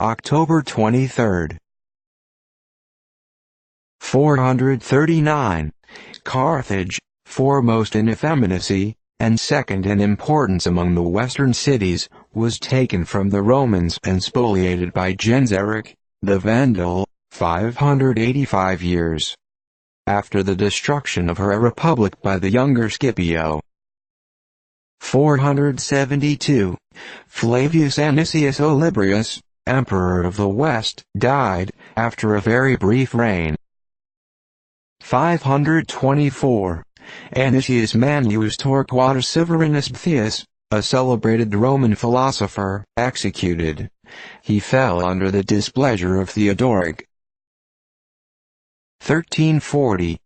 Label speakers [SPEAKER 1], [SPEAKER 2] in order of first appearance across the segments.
[SPEAKER 1] October 23. 439. Carthage, foremost in effeminacy, and second in importance among the western cities, was taken from the Romans and spoliated by Genseric, the Vandal, 585 years after the destruction of her republic by the younger Scipio. 472. Flavius Anicius Olybrius, Emperor of the West, died, after a very brief reign. 524. Anicius Manlius Torquatus Severinus Thius, a celebrated Roman philosopher, executed. He fell under the displeasure of Theodoric. 1340.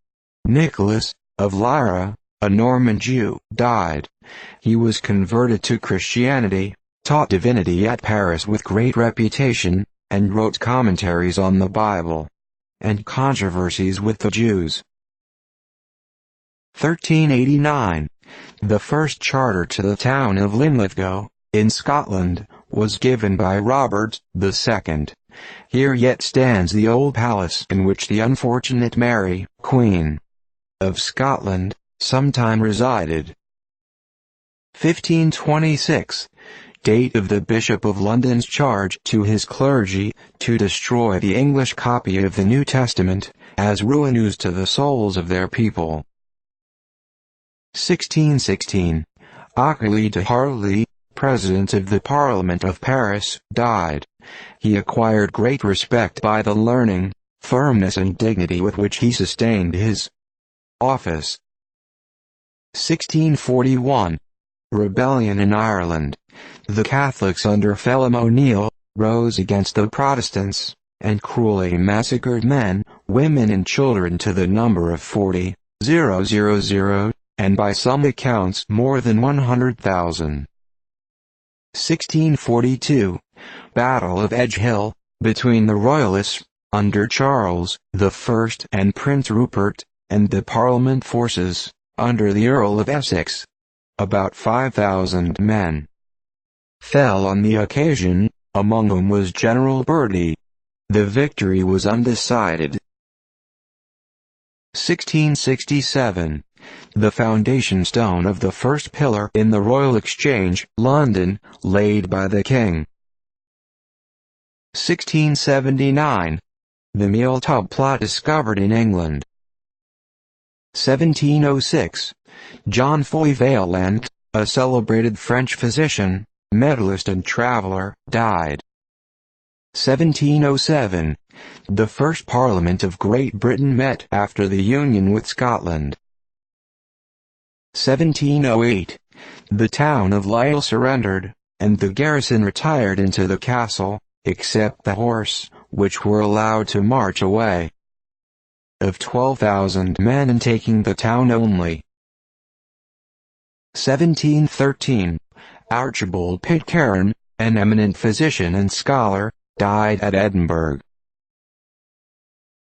[SPEAKER 1] Nicolas, of Lyra, a Norman Jew, died. He was converted to Christianity, taught divinity at Paris with great reputation, and wrote commentaries on the Bible and controversies with the Jews. 1389. The first charter to the town of Linlithgow, in Scotland, was given by Robert II. Here yet stands the old palace in which the unfortunate Mary, Queen of Scotland, sometime resided. 1526. Date of the Bishop of London's charge to his clergy, to destroy the English copy of the New Testament, as ruinous to the souls of their people. 1616. Achille de Harlay, President of the Parliament of Paris, died. He acquired great respect by the learning, firmness and dignity with which he sustained his office. 1641. Rebellion in Ireland. The Catholics under Phelim O'Neill rose against the Protestants, and cruelly massacred men, women and children to the number of 40,000, and by some accounts more than 100,000. 1642. Battle of Edge Hill, between the Royalists, under Charles I and Prince Rupert, and the Parliament forces, under the Earl of Essex. About 5,000 men fell on the occasion, among whom was General Bertie. The victory was undecided. 1667. The foundation stone of the first pillar in the Royal Exchange, London, laid by the King. 1679. The meal tub plot discovered in England. 1706. John Foy Vaillant, a celebrated French physician, medalist and traveler, died. 1707. The first Parliament of Great Britain met after the union with Scotland. 1708. The town of Lyra surrendered, and the garrison retired into the castle, except the horse, which were allowed to march away. Of 12,000 men in taking the town only. 1713. Archibald Pitcairn, an eminent physician and scholar, died at Edinburgh.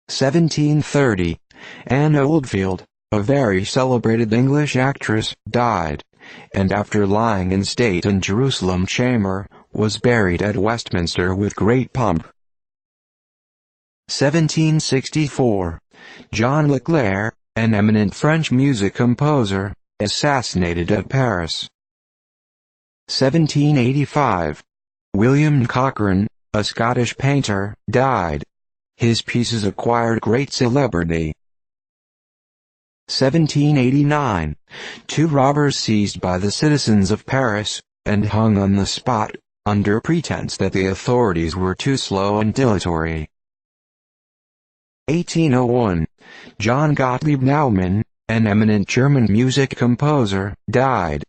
[SPEAKER 1] 1730. Anne Oldfield, a very celebrated English actress, died, and after lying in state in Jerusalem Chamber, was buried at Westminster with great pomp. 1764. John Leclerc, an eminent French music composer, assassinated at Paris. 1785. William Cochrane, a Scottish painter, died. His pieces acquired great celebrity. 1789. Two robbers seized by the citizens of Paris, and hung on the spot, under pretense that the authorities were too slow and dilatory. 1801. John Gottlieb Naumann, an eminent German music composer, died.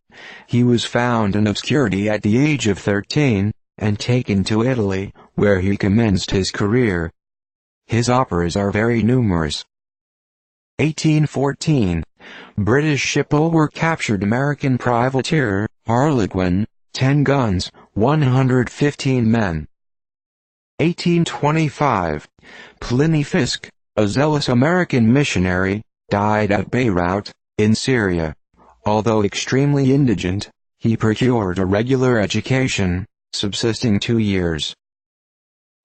[SPEAKER 1] He was found in obscurity at the age of 13, and taken to Italy, where he commenced his career. His operas are very numerous. 1814. British ship Bulwark captured American privateer, Harlequin, 10 guns, 115 men. 1825. Pliny Fisk, a zealous American missionary, died at Beirut, in Syria. Although extremely indigent, he procured a regular education, subsisting 2 years.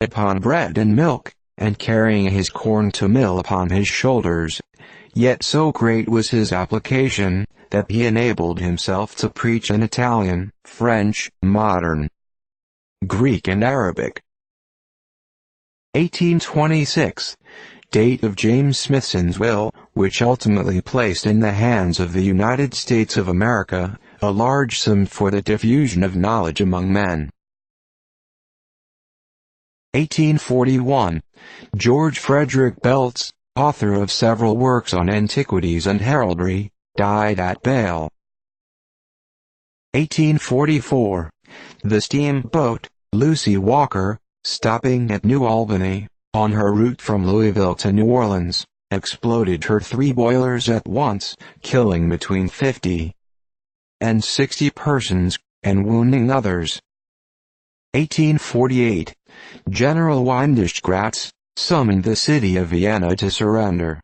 [SPEAKER 1] upon bread and milk, and carrying his corn to mill upon his shoulders. Yet so great was his application, that he enabled himself to preach in Italian, French, modern, Greek and Arabic. 1826. Date of James Smithson's will, which ultimately placed in the hands of the United States of America a large sum for the diffusion of knowledge among men. 1841. George Frederick Belts, author of several works on antiquities and heraldry, died at Bale. 1844. The steamboat, Lucy Walker, stopping at New Albany, on her route from Louisville to New Orleans, exploded her 3 boilers at once, killing between 50 and 60 persons, and wounding others. 1848. General Windischgratz summoned the city of Vienna to surrender.